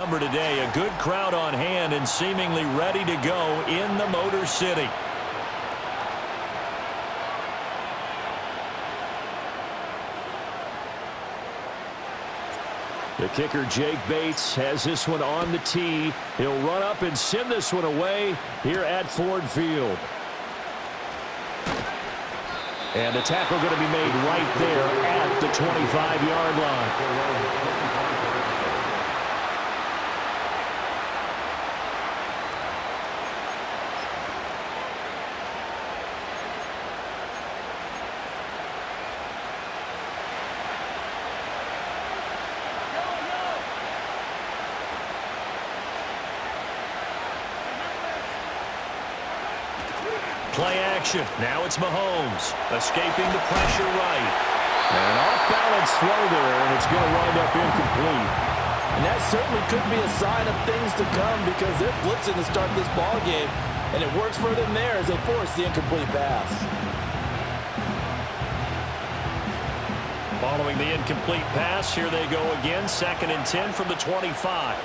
Today, a good crowd on hand and seemingly ready to go in the Motor City. The kicker, Jake Bates, has this one on the tee. He'll run up and send this one away here at Ford Field. And the tackle going to be made right there at the 25-yard line. Play action. Now it's Mahomes. Escaping the pressure right. An off-balance throw there, and it's going to wind up incomplete. And that certainly could be a sign of things to come because they're blitzing to start this ball game, and it works for them there as they force the incomplete pass. Following the incomplete pass, here they go again. 2nd and 10 from the 25.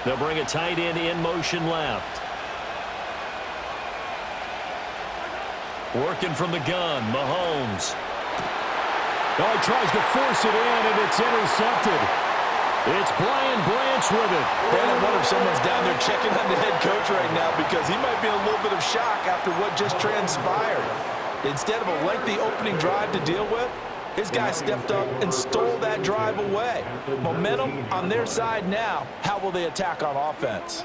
They'll bring a tight end in motion left. Working from the gun, Mahomes. Oh, he tries to force it in, and it's intercepted. It's Brian Branch with it. And I wonder if someone's down there checking on the head coach right now because he might be in a little bit of shock after what just transpired. Instead of a lengthy opening drive to deal with, his guy stepped up and stole that drive away. Momentum on their side now. How will they attack on offense?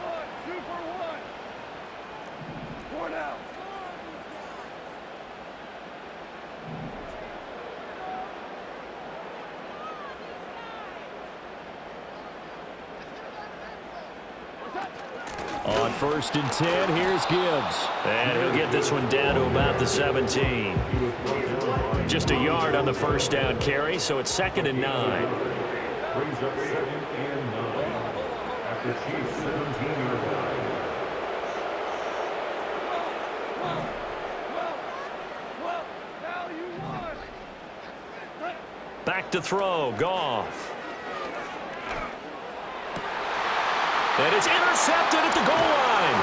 On 1st and 10, here's Gibbs. And he'll get this one down to about the 17. Just a yard on the first down carry, so it's 2nd and 9. Brings up 2nd and 9 at the Chiefs' 17-yard line. Back to throw, Goff. And it's intercepted at the goal line.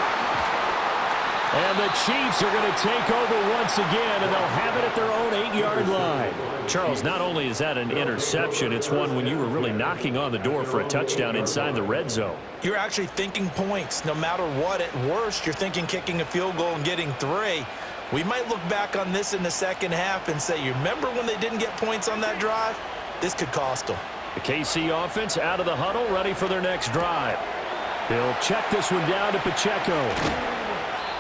And the Chiefs are going to take over once again, and they'll have it at their own 8-yard line. Charles, not only is that an interception, it's one when you were really knocking on the door for a touchdown inside the red zone. You're actually thinking points. No matter what, at worst, you're thinking kicking a field goal and getting 3. We might look back on this in the second half and say, you remember when they didn't get points on that drive? This could cost them. The KC offense out of the huddle, ready for their next drive. He'll check this one down to Pacheco.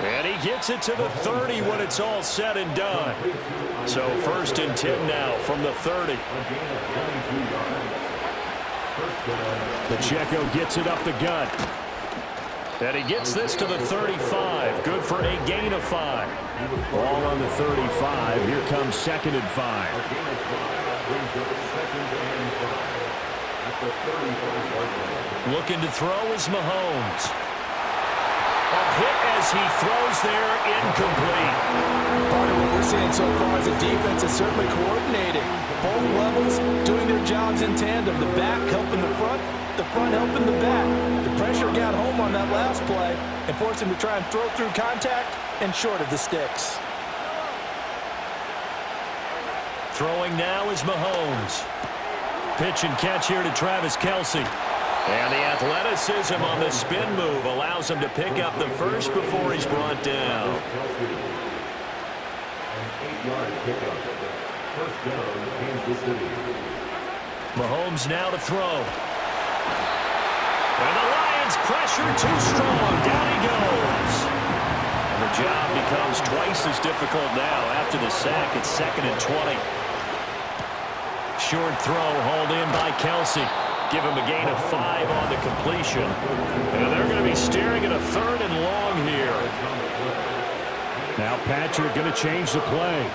And he gets it to the 30 when it's all said and done. So 1st and 10 now from the 30. Pacheco gets it up the gut. And he gets this to the 35. Good for a gain of 5. Ball on the 35. Here comes 2nd and 5. Looking to throw is Mahomes. A hit as he throws there, incomplete. Part of what we're seeing so far is the defense is certainly coordinated. Both levels doing their jobs in tandem. The back helping the front helping the back. The pressure got home on that last play and forced him to try and throw through contact and short of the sticks. Throwing now is Mahomes. Pitch and catch here to Travis Kelce. And the athleticism on the spin move allows him to pick up the first before he's brought down. An 8-yard pickup. First down, Kansas City. Mahomes now to throw. And the Lions pressure too strong. Down he goes. And the job becomes twice as difficult now after the sack. It's 2nd and 20. Short throw hauled in by Kelce. Give him a gain of 5 on the completion. And they're going to be staring at a 3rd and long here. Now Patrick going to change the play.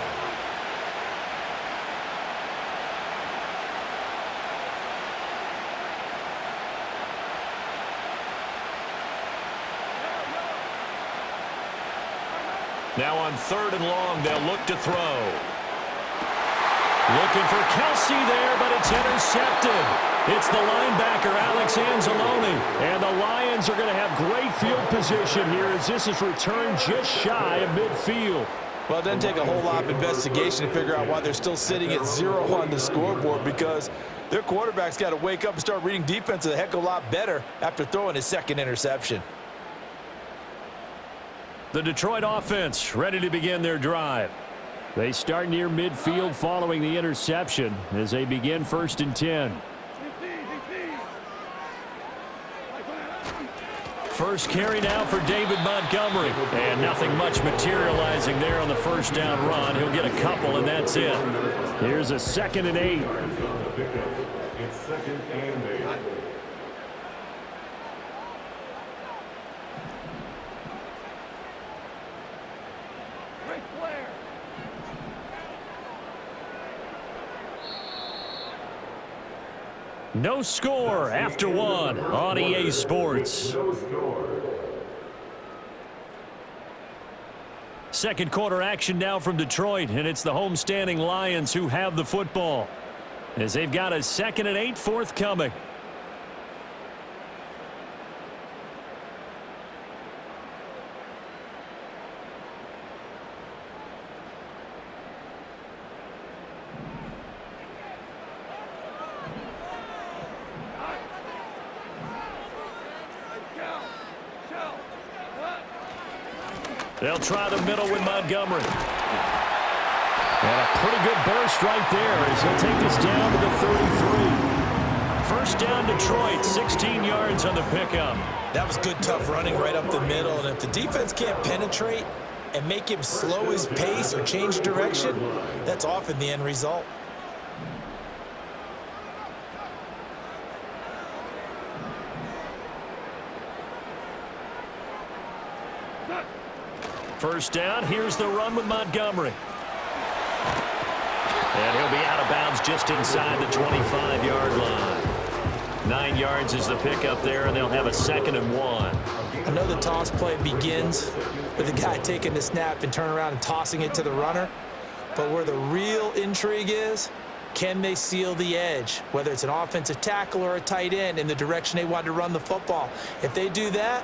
Now on 3rd and long, they'll look to throw. Looking for Kelce there, but it's intercepted. It's the linebacker, Alex Anzalone. And the Lions are going to have great field position here as this is returned just shy of midfield. Well, it doesn't take a whole lot of investigation to figure out why they're still sitting at 0 on the scoreboard, because their quarterback's got to wake up and start reading defense a heck of a lot better after throwing his second interception. The Detroit offense ready to begin their drive. They start near midfield following the interception as they begin 1st and 10. First carry now for David Montgomery. And nothing much materializing there on the first down run. He'll get a couple, and that's it. Here's a 2nd and 8. It's 2nd and 8. No score after 1 on EA Sports. No score. Second quarter action now from Detroit, and it's the homestanding Lions who have the football as they've got a 2nd and 8 forthcoming. They'll try the middle with Montgomery. And a pretty good burst right there as he'll take this down to the 33. First down Detroit, 16 yards on the pickup. That was good, tough running right up the middle. And if the defense can't penetrate and make him slow his pace or change direction, that's often the end result. First down, here's the run with Montgomery. And he'll be out of bounds just inside the 25-yard line. 9 yards is the pickup there, and they'll have a 2nd and 1. I know the toss play begins with the guy taking the snap and turning around and tossing it to the runner. But where the real intrigue is, can they seal the edge, whether it's an offensive tackle or a tight end, in the direction they want to run the football? If they do that,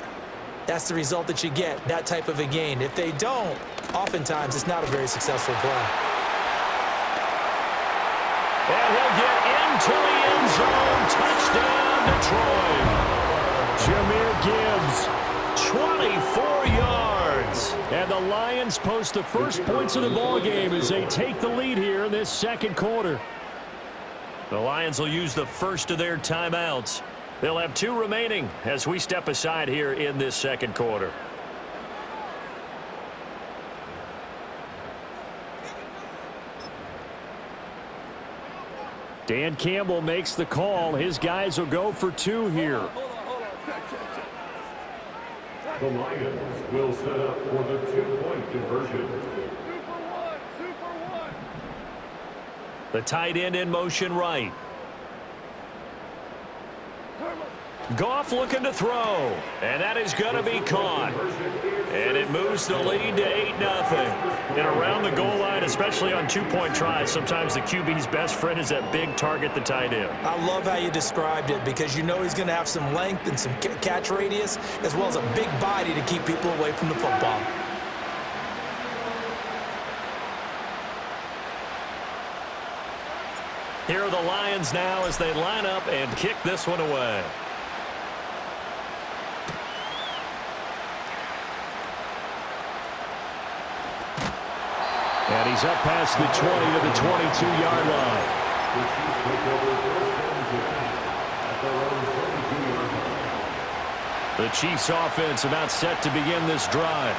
that's the result that you get, that type of a gain. If they don't, oftentimes it's not a very successful play. And he'll get into the end zone. Touchdown, Detroit. Jahmyr Gibbs, 24 yards. And the Lions post the first points of the ballgame as they take the lead here in this second quarter. The Lions will use the first of their timeouts. They'll have 2 remaining as we step aside here in this second quarter. Dan Campbell makes the call. His guys will go for 2 here. The Lions will set up for the 2-point conversion. The tight end in motion right. Goff looking to throw, and that is going to be caught. And it moves the lead to 8-0. And around the goal line, especially on 2-point tries, sometimes the QB's best friend is that big target, the tight end. I love how you described it, because you know he's going to have some length and some catch radius, as well as a big body to keep people away from the football. Here are the Lions now as they line up and kick this one away. And he's up past the 20 to the 22-yard line. The Chiefs offense about set to begin this drive.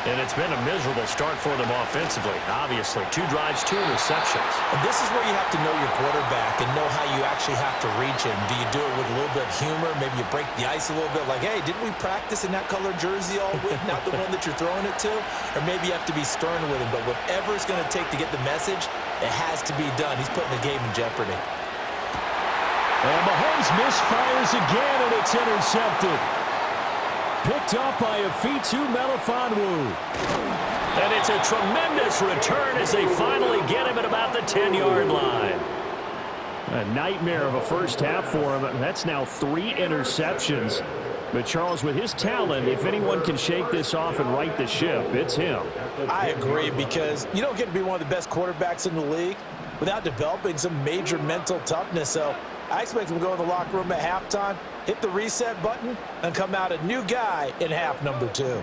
And it's been a miserable start for them offensively. Obviously, 2 drives, 2 interceptions. And this is where you have to know your quarterback and know how you actually have to reach him. Do you do it with a little bit of humor? Maybe you break the ice a little bit, like, hey, didn't we practice in that color jersey all week, not the one that you're throwing it to? Or maybe you have to be stern with him. But whatever it's going to take to get the message, it has to be done. He's putting the game in jeopardy. And Mahomes misfires again, and it's intercepted. Picked up by Afitu Melifonwu. And it's a tremendous return as they finally get him at about the 10-yard line. A nightmare of a first half for him. That's now 3 interceptions. But Charles, with his talent, if anyone can shake this off and right the ship, it's him. I agree, because you don't get to be one of the best quarterbacks in the league without developing some major mental toughness. So I expect him to go in the locker room at halftime, hit the reset button, and come out a new guy in half number 2.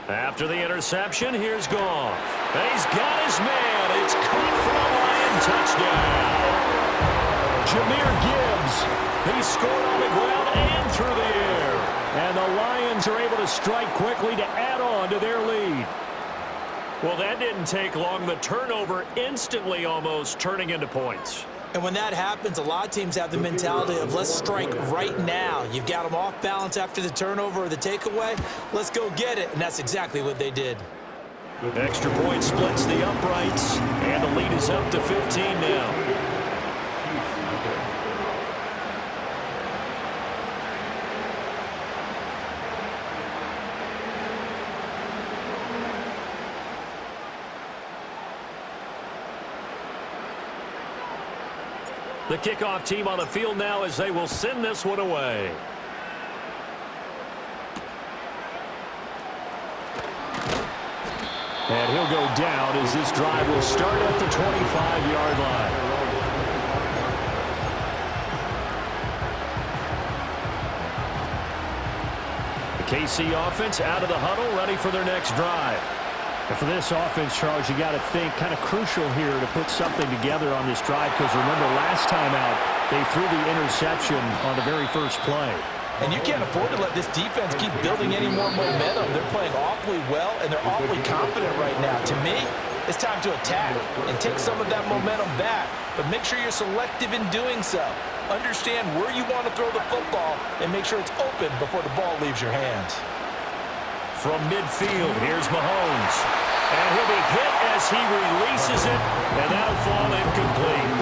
After the interception, here's Goff. And he's got his man. It's caught for a Lion touchdown. Jahmyr Gibbs. He scored on the ground and through the air. And the Lions are able to strike quickly to add on to their lead. Well, that didn't take long. The turnover instantly almost turning into points. And when that happens, a lot of teams have the mentality of let's strike right now. You've got them off balance after the turnover or the takeaway. Let's go get it. And that's exactly what they did. Extra point splits the uprights. And the lead is up to 15 now. The kickoff team on the field now as they will send this one away. And he'll go down as this drive will start at the 25-yard line. The KC offense out of the huddle, ready for their next drive. And for this offense, Charles, you got to think kind of crucial here to put something together on this drive, because remember last time out they threw the interception on the very first play. And you can't afford to let this defense keep building any more momentum. They're playing awfully well, and they're awfully confident right now. To me, it's time to attack and take some of that momentum back, but make sure you're selective in doing so. Understand where you want to throw the football and make sure it's open before the ball leaves your hands. From midfield, here's Mahomes. And he'll be hit as he releases it, and that'll fall incomplete.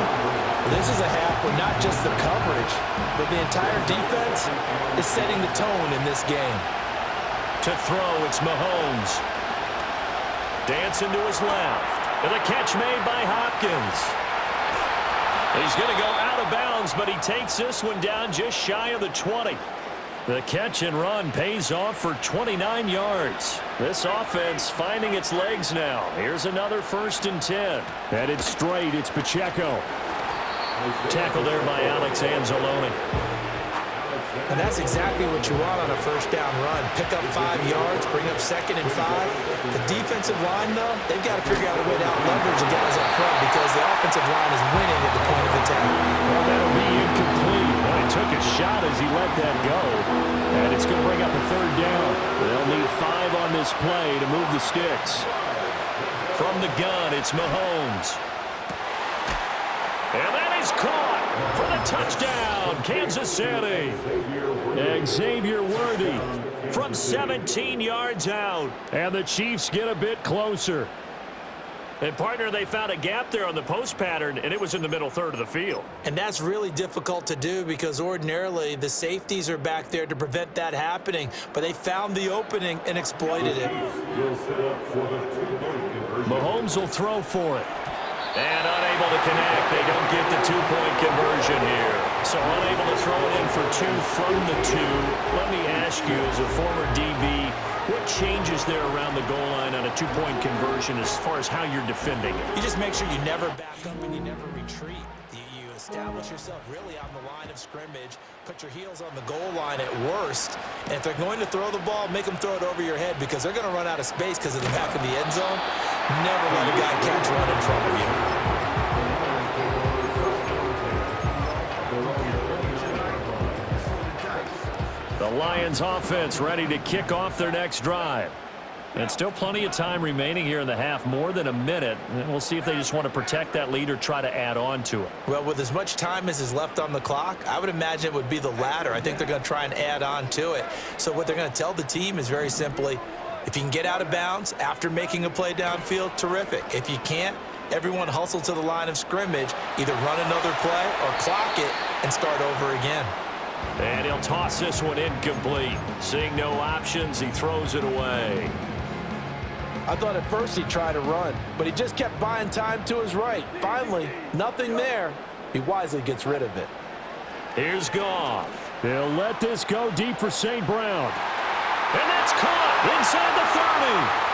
This is a half where not just the coverage, but the entire defense is setting the tone in this game. To throw, it's Mahomes. Dancing to his left. And the catch made by Hopkins. He's going to go out of bounds, but he takes this one down just shy of the 20. The catch and run pays off for 29 yards. This offense finding its legs now. Here's another 1st and 10. Headed straight, it's Pacheco. Tackled there by Alex Anzalone. And that's exactly what you want on a first down run. Pick up 5 yards, bring up 2nd and 5. The defensive line, though, they've got to figure out a way to out-leverage the guys up front because the offensive line is winning at the point of attack. Well, that'll be incomplete. Well, he took a shot as he let that go. And it's going to bring up a 3rd down. They'll need 5 on this play to move the sticks. From the gun, it's Mahomes. And that is caught for the touchdown, Kansas City. Xavier Worthy from 17 yards out. And the Chiefs get a bit closer. And, partner, they found a gap there on the post pattern, and it was in the middle 3rd of the field. And that's really difficult to do because ordinarily the safeties are back there to prevent that happening. But they found the opening and exploited it. Mahomes will throw for it. And unable to connect. They don't get the 2-point conversion here. So unable to throw it in for 2 from the 2. Let me ask you, as a former DB, what changes there around the goal line on a 2-point conversion as far as how you're defending it? You just make sure you never back up and you never retreat. You establish yourself really on the line of scrimmage, put your heels on the goal line at worst, and if they're going to throw the ball, make them throw it over your head because they're going to run out of space because of the back of the end zone. Never let a guy catch one in front of you. The Lions offense ready to kick off their next drive. And still plenty of time remaining here in the half, more than a minute. And we'll see if they just want to protect that lead or try to add on to it. Well, with as much time as is left on the clock, I would imagine it would be the latter. I think they're going to try and add on to it. So what they're going to tell the team is very simply, if you can get out of bounds after making a play downfield, terrific. If you can't, everyone hustle to the line of scrimmage, either run another play or clock it and start over again. And he'll toss this one incomplete. Seeing no options, he throws it away. I thought at first he'd try to run, but he just kept buying time to his right. Finally, nothing there. He wisely gets rid of it. Here's Goff. They'll let this go deep for St. Brown. And that's caught inside the 30.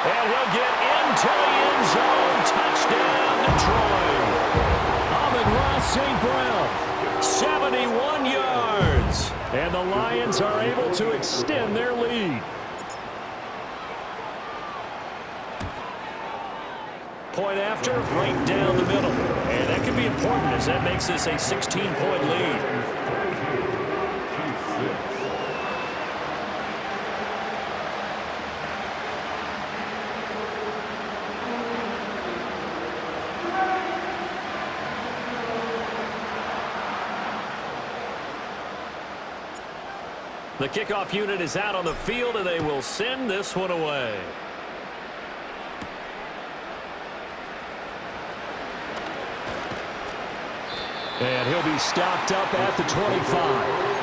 And he'll get into the end zone. Touchdown, Detroit. Amon-Ra St. Brown, 71 yards. And the Lions are able to extend their lead. Point after, right down the middle. And that can be important as that makes this a 16-point lead. The kickoff unit is out on the field, and they will send this one away. And he'll be stopped up at the 25.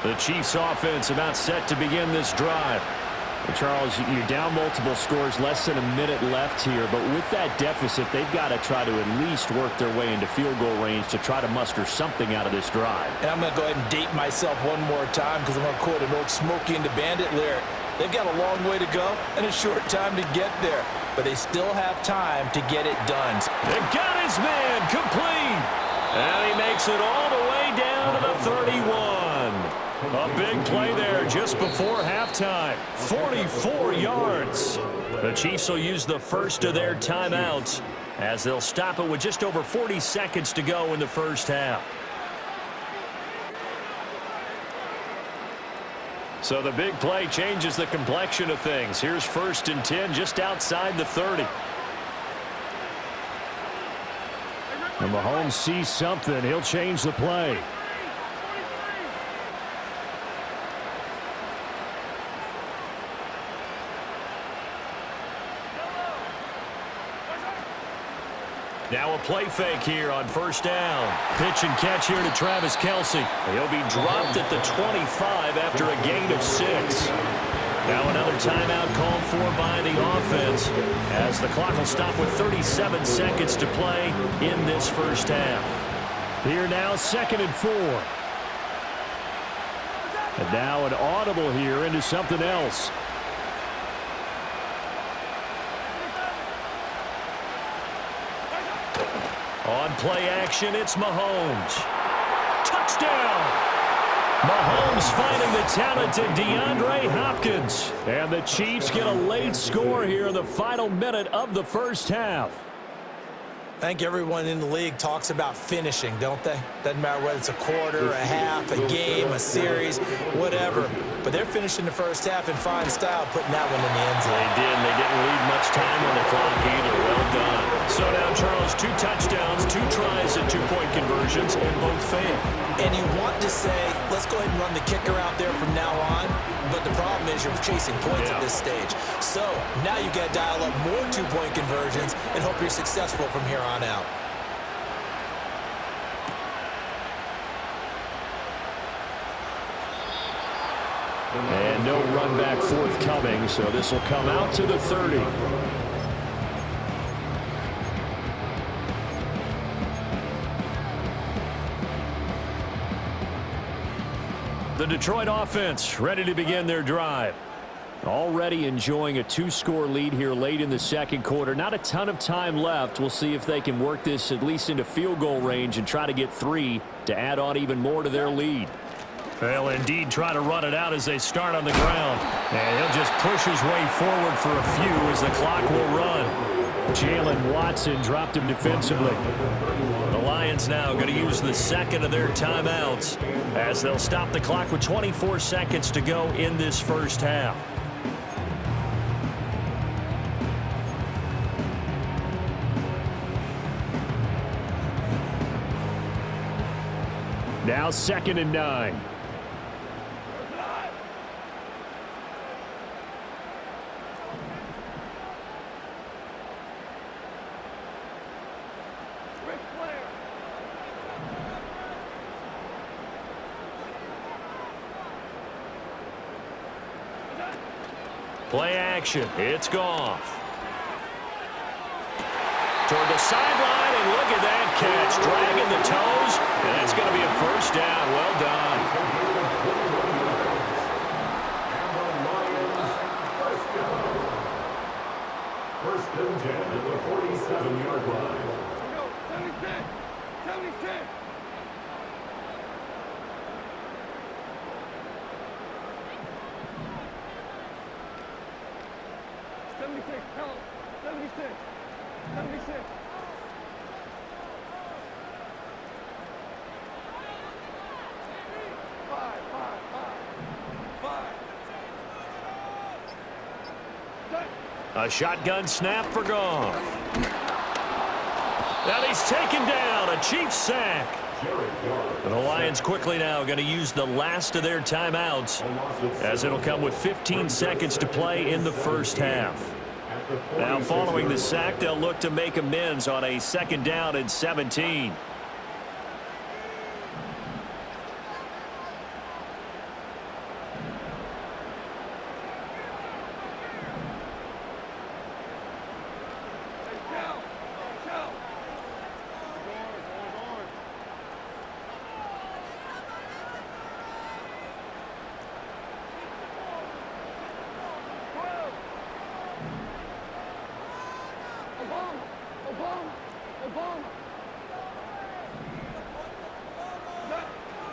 The Chiefs offense about set to begin this drive. Well, Charles, you're down multiple scores, less than a minute left here, but with that deficit, they've got to try to at least work their way into field goal range to try to muster something out of this drive. And I'm going to go ahead and date myself one more time because I'm going to quote an old Smokey and the Bandit lyric. They've got a long way to go and a short time to get there, but they still have time to get it done. They got his man complete, and he makes it all the way down to the 31. A big play there just before halftime. 44 yards. The Chiefs will use the first of their timeouts as they'll stop it with just over 40 seconds to go in the first half. So the big play changes the complexion of things. Here's 1st and 10 just outside the 30. And Mahomes sees something. He'll change the play. Now a play fake here on 1st down. Pitch and catch here to Travis Kelce. He'll be dropped at the 25 after a gain of 6. Now another timeout called for by the offense as the clock will stop with 37 seconds to play in this first half. Here now 2nd and 4. And now an audible here into something else. On play action, it's Mahomes. Touchdown! Mahomes finding the talented DeAndre Hopkins. And the Chiefs get a late score here in the final minute of the first half. I think everyone in the league talks about finishing, don't they? Doesn't matter whether it's a quarter, a half, a game, a series, whatever. But they're finishing the first half in fine style, putting that one in the end zone. They did, and they didn't leave much time on the clock either. Well done. So now, Charles, 2 touchdowns, 2 tries at 2-point conversions, and both failed. And you want to say, let's go ahead and run the kicker out there from now on. But the problem is you're chasing points at this stage. So now you got to dial up more 2-point conversions and hope you're successful from here on out. And no run back forthcoming, so this will come out to the 30. The Detroit offense ready to begin their drive. Already enjoying a 2-score lead here late in the second quarter. Not a ton of time left. We'll see if they can work this at least into field goal range and try to get 3 to add on even more to their lead. They'll indeed try to run it out as they start on the ground. And he'll just push his way forward for a few as the clock will run. Jalen Watson dropped him defensively. The Lions now going to use the second of their timeouts as they'll stop the clock with 24 seconds to go in this first half. Now 2nd and 9. Play action. It's Goff. Toward the sideline, and look at that catch. Dragging the toes, and that's going to be a first down. Well done. First and 10 at the 47-yard line. Go, 76, 76. 76, tell him. 76. 76. Five. A shotgun snap for Goff. Now he's taken down. A Chiefs sack. And the Lions quickly now going to use the last of their timeouts, as it'll come with 15 seconds to play in the first half. Now following the sack, they'll look to make amends on a 2nd down and 17.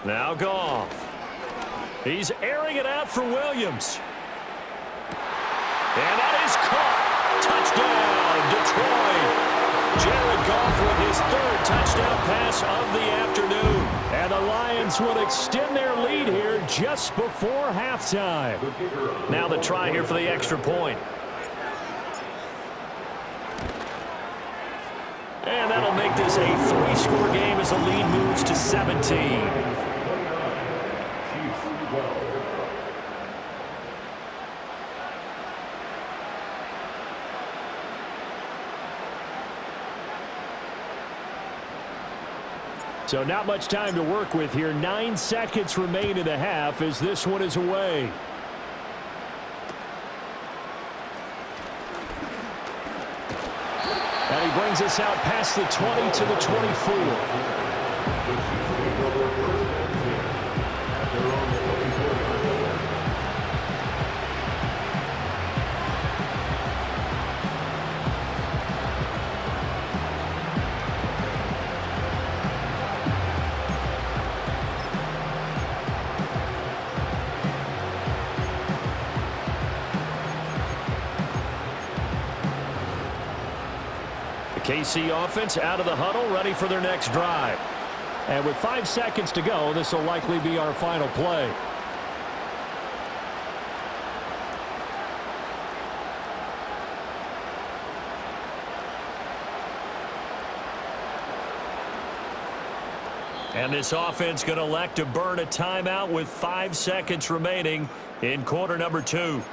Now Goff. He's airing it out for Williams. And that is caught. Touchdown, Detroit. Jared Goff with his 3rd touchdown pass of the afternoon. And the Lions will extend their lead here just before halftime. Now the try here for the extra point. And that'll make this a 3-score game as the lead moves to 17. So not much time to work with here. 9 seconds remain in the half as this one is away. And he brings us out past the 20 to the 24. KC offense out of the huddle, ready for their next drive. And with 5 seconds to go, this will likely be our final play. And this offense going to elect to burn a timeout with 5 seconds remaining in quarter number 2.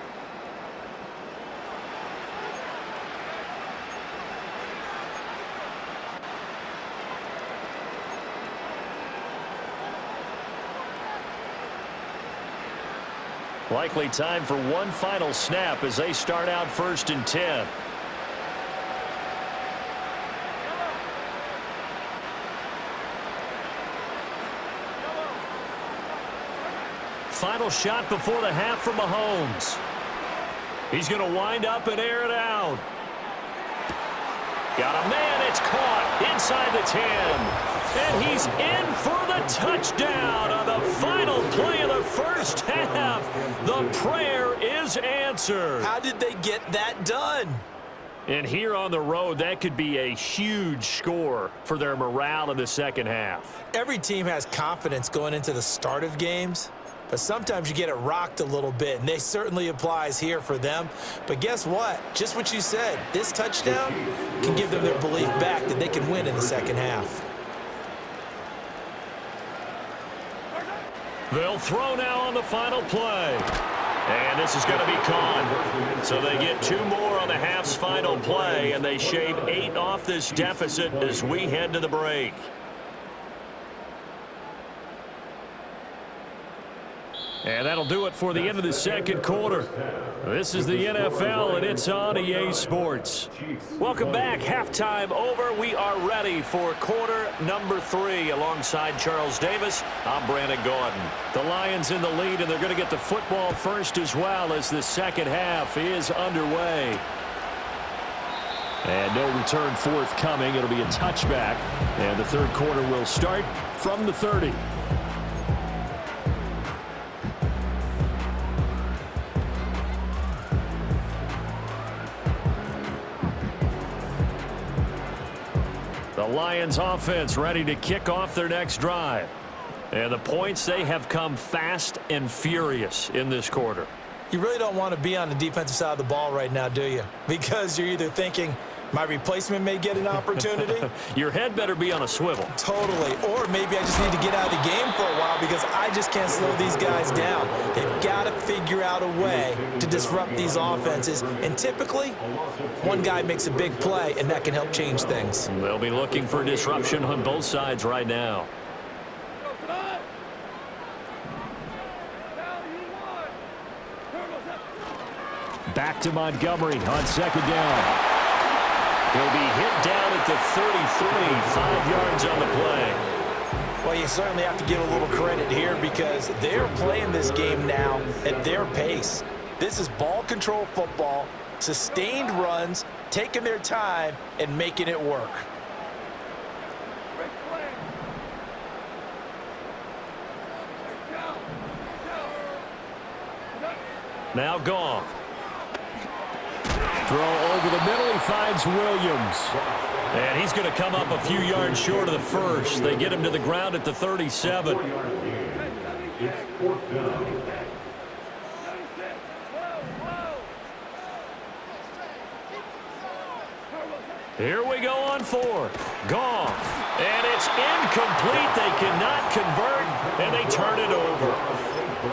Likely time for one final snap as they start out 1st and 10. Final shot before the half from Mahomes. He's going to wind up and air it out. Got a man. It's caught inside the 10. And he's in for the touchdown on the final play of the first half. The prayer is answered. How did they get that done? And here on the road, that could be a huge score for their morale in the second half. Every team has confidence going into the start of games, but sometimes you get it rocked a little bit, and they certainly applies here for them. But guess what? Just what you said, this touchdown can give them their belief back that they can win in the second half. They'll throw now on the final play. And this is going to be caught. So they get 2 more on the half's final play, and they shave 8 off this deficit as we head to the break. And that'll do it for the end of the second quarter. This is the NFL, and it's on EA Sports. Welcome back. Halftime over. We are ready for quarter number 3. Alongside Charles Davis, I'm Brandon Gordon. The Lions in the lead, and they're going to get the football first as well as the second half is underway. And no return forthcoming. It'll be a touchback. And the third quarter will start from the 30. The Lions offense ready to kick off their next drive. And the points, they have come fast and furious in this quarter. You really don't want to be on the defensive side of the ball right now, do you? Because you're either thinking, my replacement may get an opportunity. Your head better be on a swivel. Totally. Or maybe I just need to get out of the game for a while because I just can't slow these guys down. They've got to figure out a way to disrupt these offenses. And typically, one guy makes a big play, and that can help change things. They'll be looking for disruption on both sides right now. Back to Montgomery on second down. He'll be hit down at the 33, 5 yards on the play. Well, you certainly have to give a little credit here because they're playing this game now at their pace. This is ball control football, sustained runs, taking their time, and making it work. Now Goff. Throw over the middle, he finds Williams. And he's going to come up a few yards short of the first. They get him to the ground at the 37. Here we go on fourth. Goff. And it's incomplete. They cannot convert, and they turn it over.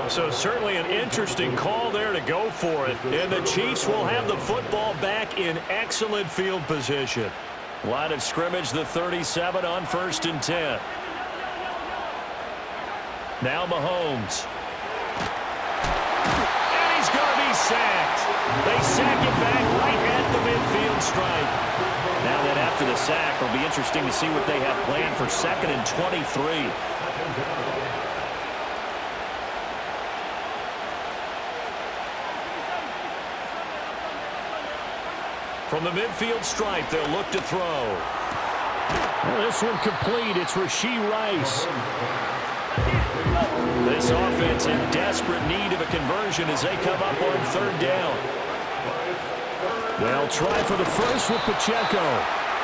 So certainly an interesting call there to go for it. And the Chiefs will have the football back in excellent field position. Line of scrimmage, the 37 on 1st and 10. Now Mahomes. And he's going to be sacked. They sack it back right at the midfield stripe. Now that after the sack, it'll be interesting to see what they have planned for 2nd and 23. From the midfield stripe, they'll look to throw. Well, this one complete. It's Rashee Rice. This offense in desperate need of a conversion as they come up on 3rd down. They'll try for the first with Pacheco.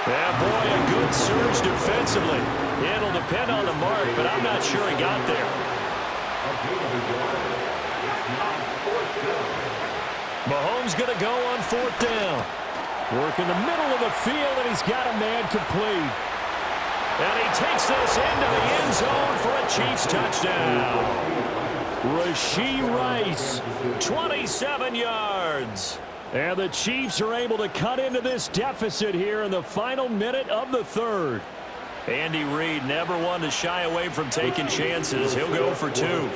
Yeah, boy, a good surge defensively. It'll depend on the mark, but I'm not sure he got there. Mahomes going to go on 4th down. Work in the middle of the field, and he's got a man complete. And he takes this into the end zone for a Chiefs touchdown. Rashee Rice, 27 yards. And the Chiefs are able to cut into this deficit here in the final minute of the 3rd. Andy Reid never one to shy away from taking chances. He'll go for 2.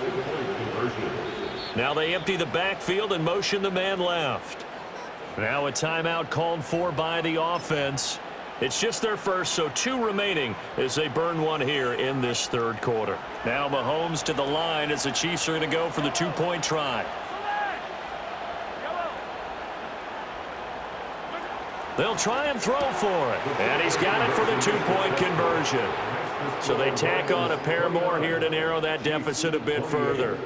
Now they empty the backfield and motion the man left. Now a timeout called for by the offense. It's just their first, so 2 remaining as they burn one here in this 3rd quarter. Now Mahomes to the line as the Chiefs are going to go for the 2-point try. They'll try and throw for it. And he's got it for the 2-point conversion. So they tack on a pair more here to narrow that deficit a bit further.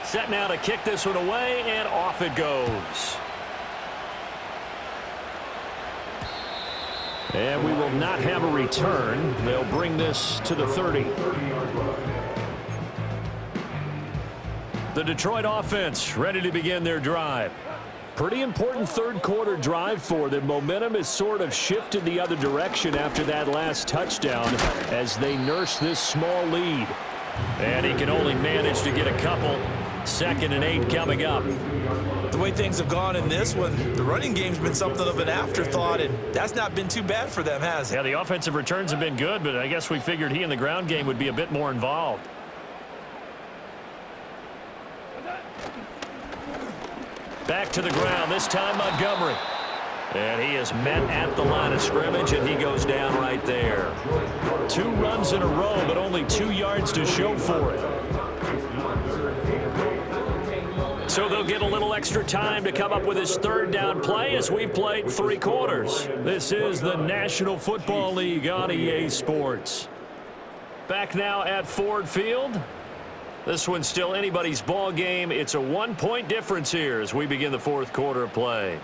Set now to kick this one away, and off it goes. And we will not have a return. They'll bring this to the 30. The Detroit offense ready to begin their drive. Pretty important third quarter drive for them. Momentum has sort of shifted the other direction after that last touchdown as they nurse this small lead. And he can only manage to get a couple. 2nd and 8 coming up. The way things have gone in this one, the running game's been something of an afterthought, and that's not been too bad for them, has it? Yeah, the offensive returns have been good, but I guess we figured he in the ground game would be a bit more involved. Back to the ground, this time Montgomery. And he is met at the line of scrimmage, and he goes down right there. 2 runs in a row, but only 2 yards to show for it. So they'll get a little extra time to come up with his 3rd down play as we played 3 quarters. This is the National Football League on EA Sports. Back now at Ford Field. This one's still anybody's ball game. It's a 1-point difference here as we begin the 4th quarter of play.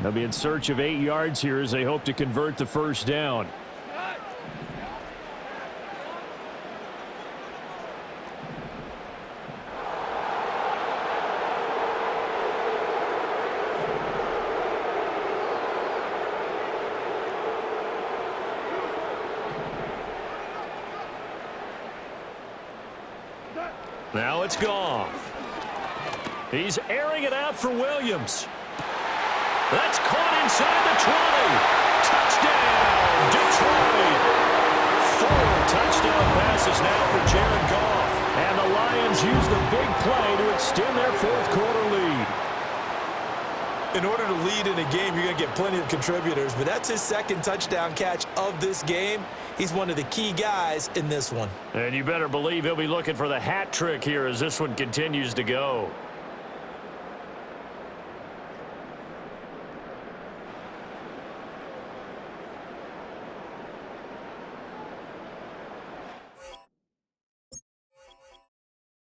They'll be in search of 8 yards here as they hope to convert the 1st down. Now it's Goff. He's airing it out for Williams. That's caught inside the 20. Touchdown, Detroit. 4 touchdown passes now for Jared Goff. And the Lions use the big play to extend their 4th quarter lead. In order to lead in a game, you're going to get plenty of contributors, but that's his 2nd touchdown catch of this game. He's one of the key guys in this one. And you better believe he'll be looking for the hat trick here as this one continues to go.